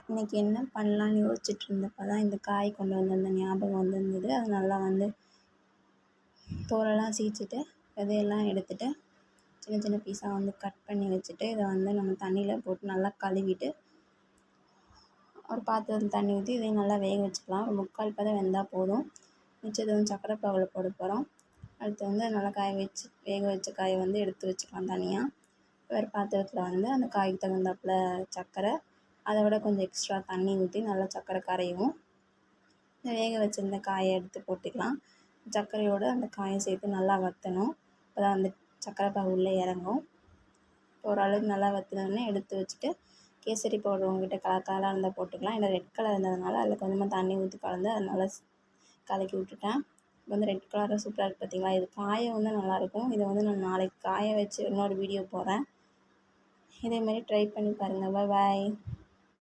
இன்றைக்கி என்ன பண்ணலான்னு யோசிச்சுட்டு இருந்தப்போ தான் இந்த காய் கொண்டு வந்திருந்த ஞாபகம் வந்திருந்தது. அது நல்லா வந்து தோலெல்லாம் சீச்சிட்டு விதையெல்லாம் எடுத்துட்டு சின்ன சின்ன பீஸாக வந்து கட் பண்ணி வச்சுட்டு இதை வந்து நம்ம தண்ணியில் போட்டு நல்லா கழுவிட்டு ஒரு பாத்திரத்தில் தண்ணி ஊற்றி இதையும் நல்லா வேக வச்சுக்கலாம். ஒரு 3/4 பதம் வெந்தால் போதும். மிச்சத்தை வந்து சர்க்கரை பாகில் போட போகிறோம். அடுத்து வந்து நல்லா வேக வச்ச காயை வந்து எடுத்து வச்சுக்கலாம் தனியாக. வேறு பாத்திரத்தில் வந்து அந்த காய்க்கு தகுந்தாப்பில் சர்க்கரை, அதை விட கொஞ்சம் எக்ஸ்ட்ரா தண்ணி ஊற்றி நல்லா சர்க்கரை கரையும். இந்த வேக வச்சுருந்த காயை எடுத்து போட்டுக்கலாம். சர்க்கரையோடு அந்த காயை சேர்த்து நல்லா வற்றணும். அப்போ தான் அந்த சர்க்கரை பாகு உள்ளே இறங்கும். ஓரளவுக்கு நல்லா வற்றினோடனே எடுத்து வச்சுட்டு கேசரி பவுடர் உங்கள்கிட்ட கலராக இருந்தால் போட்டுக்கலாம். இல்லை ரெட் கலர் இருந்ததுனால அதில் கொஞ்சமாக தண்ணி ஊற்றி கலந்து அதை நல்லா கலக்கி விட்டுட்டேன். இப்போ வந்து ரெட் கலராக சூப்பராக இருக்குது பார்த்தீங்களா. இது காய வந்து நல்லாயிருக்கும். இதை வந்து நான் நாளைக்கு காய வச்சு இன்னொரு வீடியோ போடுறேன். இதேமாரி ட்ரை பண்ணி பாருங்கள். பாய்.